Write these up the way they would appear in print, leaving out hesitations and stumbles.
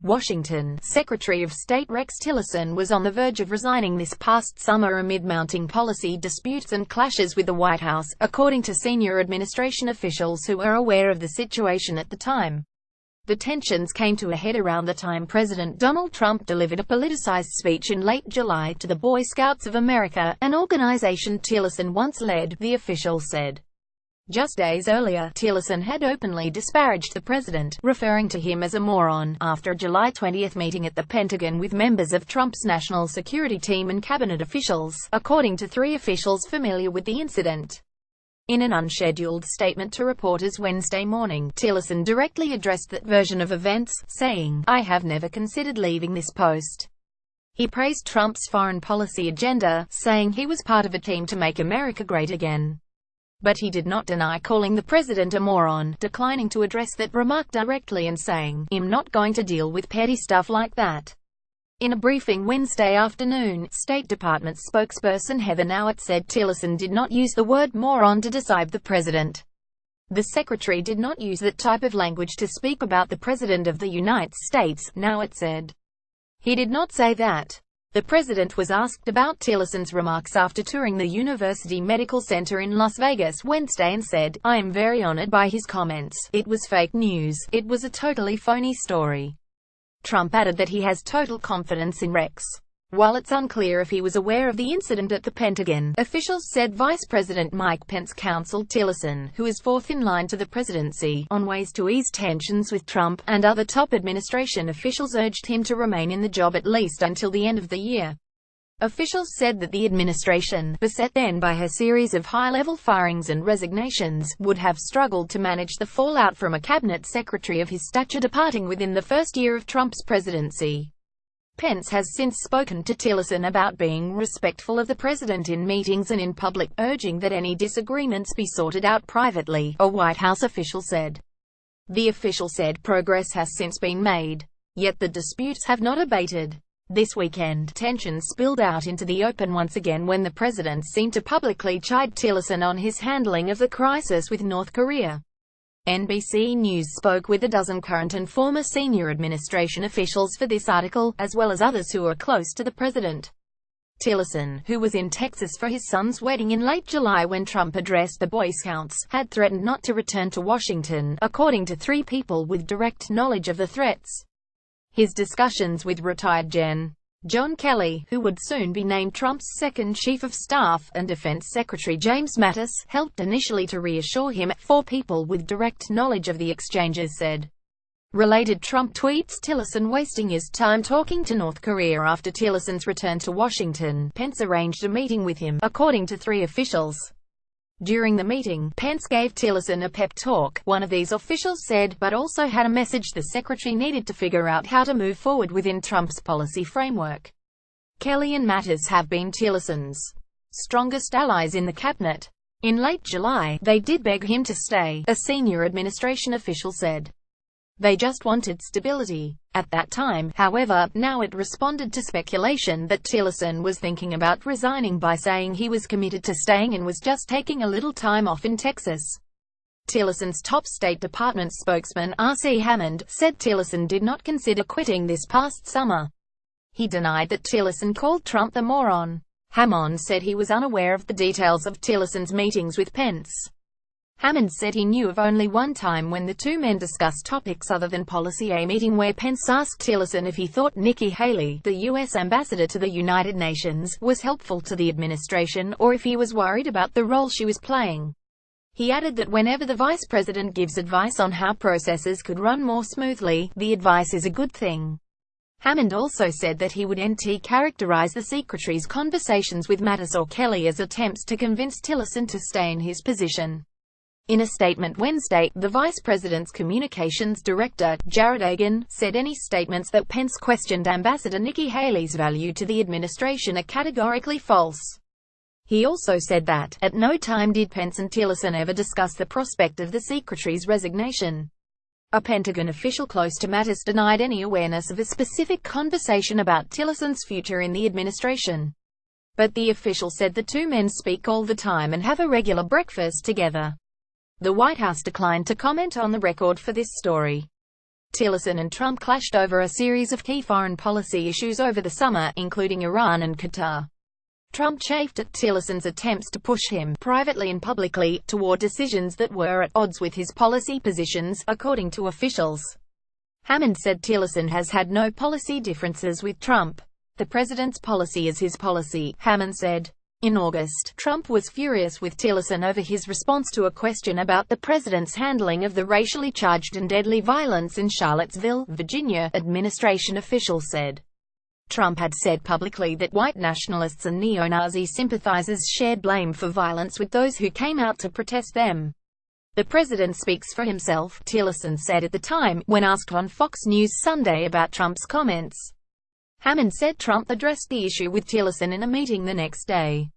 Washington. Secretary of State Rex Tillerson was on the verge of resigning this past summer amid mounting policy disputes and clashes with the White House, according to senior administration officials who were aware of the situation at the time. The tensions came to a head around the time President Donald Trump delivered a politicized speech in late July to the Boy Scouts of America, an organization Tillerson once led, the official said. Just days earlier, Tillerson had openly disparaged the president, referring to him as a moron, after a July 20 meeting at the Pentagon with members of Trump's national security team and cabinet officials, according to three officials familiar with the incident. In an unscheduled statement to reporters Wednesday morning, Tillerson directly addressed that version of events, saying, "I have never considered leaving this post." He praised Trump's foreign policy agenda, saying he was part of a team to make America great again. But he did not deny calling the president a moron, declining to address that remark directly and saying, "I'm not going to deal with petty stuff like that." In a briefing Wednesday afternoon, State Department spokesperson Heather Nauert said Tillerson did not use the word moron to describe the president. The secretary did not use that type of language to speak about the President of the United States, Nauert said. He did not say that. The president was asked about Tillerson's remarks after touring the University Medical Center in Las Vegas Wednesday and said, "I am very honored by his comments. It was fake news. It was a totally phony story." Trump added that he has total confidence in Rex. While it's unclear if he was aware of the incident at the Pentagon, officials said Vice President Mike Pence counseled Tillerson, who is fourth in line to the presidency, on ways to ease tensions with Trump, and other top administration officials urged him to remain in the job at least until the end of the year. Officials said that the administration, beset then by her series of high-level firings and resignations, would have struggled to manage the fallout from a cabinet secretary of his stature departing within the first year of Trump's presidency. Pence has since spoken to Tillerson about being respectful of the president in meetings and in public, urging that any disagreements be sorted out privately, a White House official said. The official said progress has since been made. Yet the disputes have not abated. This weekend, tensions spilled out into the open once again when the president seemed to publicly chide Tillerson on his handling of the crisis with North Korea. NBC News spoke with a dozen current and former senior administration officials for this article, as well as others who are close to the president. Tillerson, who was in Texas for his son's wedding in late July when Trump addressed the Boy Scouts, had threatened not to return to Washington, according to three people with direct knowledge of the threats. His discussions with retired Gen. John Kelly, who would soon be named Trump's second chief of staff, and Defense Secretary James Mattis, helped initially to reassure him, four people with direct knowledge of the exchanges said. Related Trump tweets Tillerson wasting his time talking to North Korea after Tillerson's return to Washington. Pence arranged a meeting with him, according to three officials. During the meeting, Pence gave Tillerson a pep talk, one of these officials said, but also had a message the secretary needed to figure out how to move forward within Trump's policy framework. Kelly and Mattis have been Tillerson's strongest allies in the cabinet. In late July, they did beg him to stay, a senior administration official said. They just wanted stability. At that time, however, Nauert responded to speculation that Tillerson was thinking about resigning by saying he was committed to staying and was just taking a little time off in Texas. Tillerson's top State Department spokesman R.C. Hammond said Tillerson did not consider quitting this past summer. He denied that Tillerson called Trump a moron. Hammond said he was unaware of the details of Tillerson's meetings with Pence. Hammond said he knew of only one time when the two men discussed topics other than policy, a meeting where Pence asked Tillerson if he thought Nikki Haley, the U.S. ambassador to the United Nations, was helpful to the administration, or if he was worried about the role she was playing. He added that whenever the vice president gives advice on how processes could run more smoothly, the advice is a good thing. Hammond also said that he would characterize the secretary's conversations with Mattis or Kelly as attempts to convince Tillerson to stay in his position. In a statement Wednesday, the vice president's communications director, Jared Hagan, said any statements that Pence questioned Ambassador Nikki Haley's value to the administration are categorically false. He also said that, at no time did Pence and Tillerson ever discuss the prospect of the secretary's resignation. A Pentagon official close to Mattis denied any awareness of a specific conversation about Tillerson's future in the administration. But the official said the two men speak all the time and have a regular breakfast together. The White House declined to comment on the record for this story. Tillerson and Trump clashed over a series of key foreign policy issues over the summer, including Iran and Qatar. Trump chafed at Tillerson's attempts to push him, privately and publicly, toward decisions that were at odds with his policy positions, according to officials. Hammond said Tillerson has had no policy differences with Trump. The president's policy is his policy, Hammond said. In August, Trump was furious with Tillerson over his response to a question about the president's handling of the racially charged and deadly violence in Charlottesville, Virginia, administration officials said. Trump had said publicly that white nationalists and neo-Nazi sympathizers shared blame for violence with those who came out to protest them. The president speaks for himself, Tillerson said at the time, when asked on Fox News Sunday about Trump's comments. Hammond said Trump addressed the issue with Tillerson in a meeting the next day.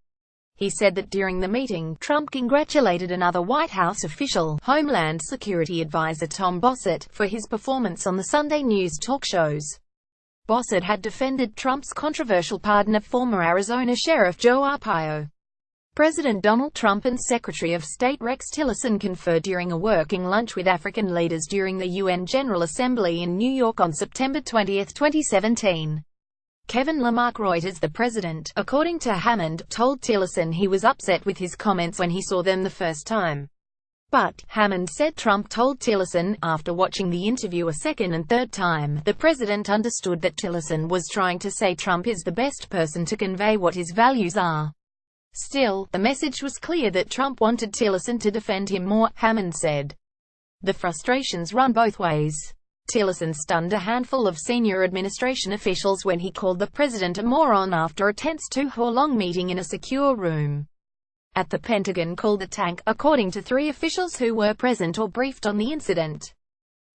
He said that during the meeting, Trump congratulated another White House official, Homeland Security Advisor Tom Bossert, for his performance on the Sunday news talk shows. Bossert had defended Trump's controversial pardon of former Arizona Sheriff Joe Arpaio. President Donald Trump and Secretary of State Rex Tillerson conferred during a working lunch with African leaders during the UN General Assembly in New York on September 20, 2017. Kevin Lamarck Reuters, the president, according to Hammond, told Tillerson he was upset with his comments when he saw them the first time. But, Hammond said Trump told Tillerson, after watching the interview a second and third time, the president understood that Tillerson was trying to say Trump is the best person to convey what his values are. Still, the message was clear that Trump wanted Tillerson to defend him more, Hammond said. The frustrations run both ways. Tillerson stunned a handful of senior administration officials when he called the president a moron after a tense two-hour-long meeting in a secure room at the Pentagon called the tank, according to three officials who were present or briefed on the incident.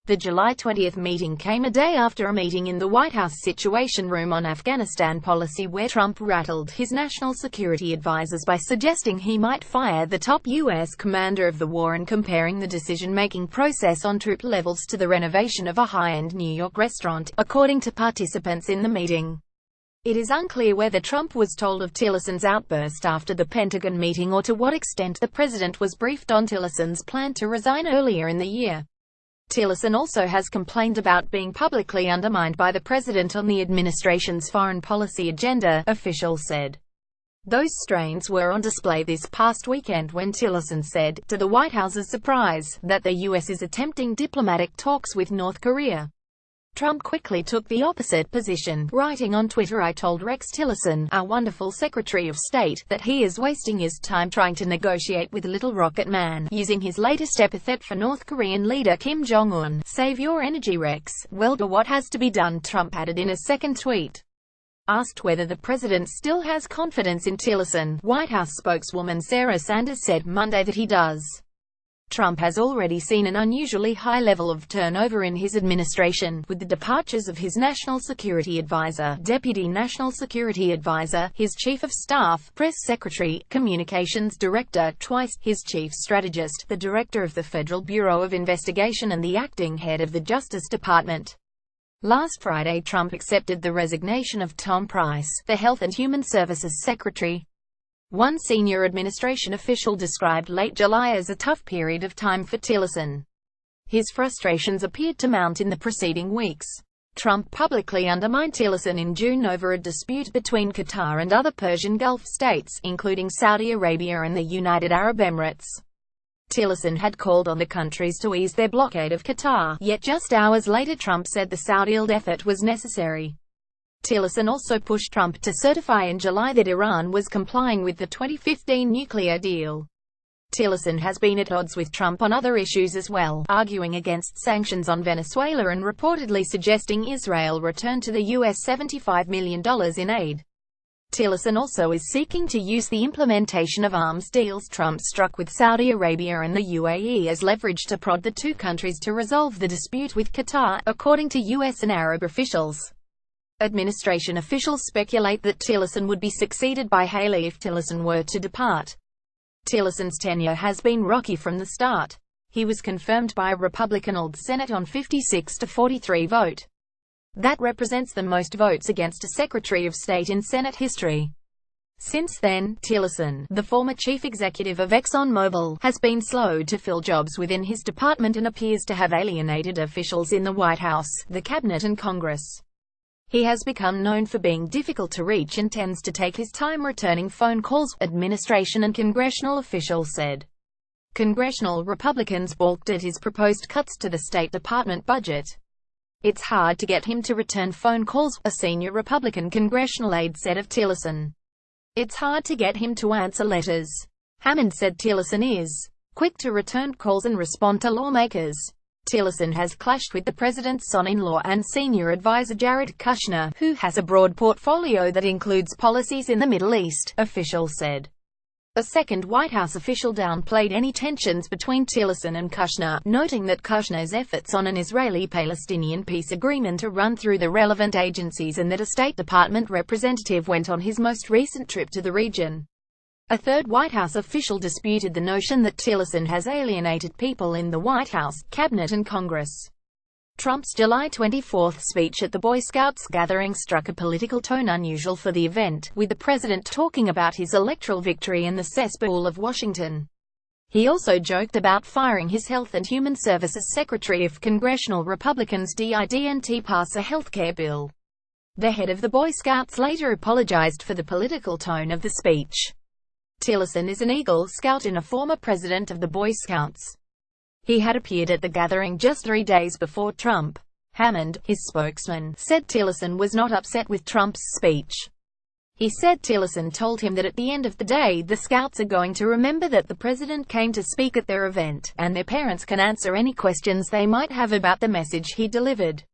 The July 20 meeting came a day after a meeting in the White House Situation Room on Afghanistan policy where Trump rattled his national security advisors by suggesting he might fire the top U.S. commander of the war and comparing the decision-making process on troop levels to the renovation of a high-end New York restaurant, according to participants in the meeting. It is unclear whether Trump was told of Tillerson's outburst after the Pentagon meeting or to what extent the president was briefed on Tillerson's plan to resign earlier in the year. Tillerson also has complained about being publicly undermined by the president on the administration's foreign policy agenda, officials said. Those strains were on display this past weekend when Tillerson said, to the White House's surprise, that the U.S. is attempting diplomatic talks with North Korea. Trump quickly took the opposite position, writing on Twitter, "I told Rex Tillerson, our wonderful Secretary of State, that he is wasting his time trying to negotiate with Little Rocket Man, using his latest epithet for North Korean leader Kim Jong-un. Save your energy, Rex. Well, do what has to be done," Trump added in a second tweet. Asked whether the president still has confidence in Tillerson, White House spokeswoman Sarah Sanders said Monday that he does. Trump has already seen an unusually high level of turnover in his administration, with the departures of his National Security Advisor, Deputy National Security Advisor, his Chief of Staff, Press Secretary, Communications Director, twice, his Chief Strategist, the Director of the Federal Bureau of Investigation and the acting head of the Justice Department. Last Friday Trump accepted the resignation of Tom Price, the Health and Human Services Secretary. One senior administration official described late July as a tough period of time for Tillerson. His frustrations appeared to mount in the preceding weeks. Trump publicly undermined Tillerson in June over a dispute between Qatar and other Persian Gulf states, including Saudi Arabia and the United Arab Emirates. Tillerson had called on the countries to ease their blockade of Qatar, yet just hours later Trump said the Saudi-led effort was necessary. Tillerson also pushed Trump to certify in July that Iran was complying with the 2015 nuclear deal. Tillerson has been at odds with Trump on other issues as well, arguing against sanctions on Venezuela and reportedly suggesting Israel return to the U.S. $75 million in aid. Tillerson also is seeking to use the implementation of arms deals Trump struck with Saudi Arabia and the UAE as leverage to prod the two countries to resolve the dispute with Qatar, according to U.S. and Arab officials. Administration officials speculate that Tillerson would be succeeded by Haley if Tillerson were to depart. Tillerson's tenure has been rocky from the start. He was confirmed by a Republican-led Senate on 56-43 vote. That represents the most votes against a Secretary of State in Senate history. Since then, Tillerson, the former chief executive of ExxonMobil, has been slow to fill jobs within his department and appears to have alienated officials in the White House, the cabinet and Congress. He has become known for being difficult to reach and tends to take his time returning phone calls, administration and congressional officials said. Congressional Republicans balked at his proposed cuts to the State Department budget. It's hard to get him to return phone calls, a senior Republican congressional aide said of Tillerson. It's hard to get him to answer letters. Hammond said Tillerson is quick to return calls and respond to lawmakers. Tillerson has clashed with the president's son-in-law and senior advisor Jared Kushner, who has a broad portfolio that includes policies in the Middle East, officials said. A second White House official downplayed any tensions between Tillerson and Kushner, noting that Kushner's efforts on an Israeli-Palestinian peace agreement are run through the relevant agencies and that a State Department representative went on his most recent trip to the region. A third White House official disputed the notion that Tillerson has alienated people in the White House, cabinet and Congress. Trump's July 24 speech at the Boy Scouts gathering struck a political tone unusual for the event, with the president talking about his electoral victory in the cesspool of Washington. He also joked about firing his Health and Human Services Secretary if congressional Republicans didn't pass a healthcare bill. The head of the Boy Scouts later apologized for the political tone of the speech. Tillerson is an Eagle Scout and a former president of the Boy Scouts. He had appeared at the gathering just 3 days before Trump. Hammond, his spokesman, said Tillerson was not upset with Trump's speech. He said Tillerson told him that at the end of the day the Scouts are going to remember that the president came to speak at their event, and their parents can answer any questions they might have about the message he delivered.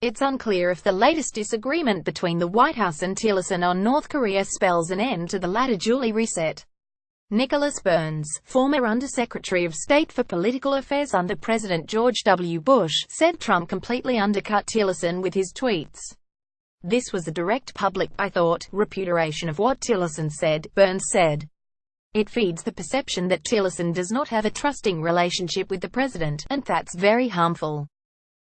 It's unclear if the latest disagreement between the White House and Tillerson on North Korea spells an end to the latter duly reset. Nicholas Burns, former Undersecretary of State for Political Affairs under President George W. Bush, said Trump completely undercut Tillerson with his tweets. This was a direct public, I thought, repudiation of what Tillerson said, Burns said. It feeds the perception that Tillerson does not have a trusting relationship with the president, and that's very harmful.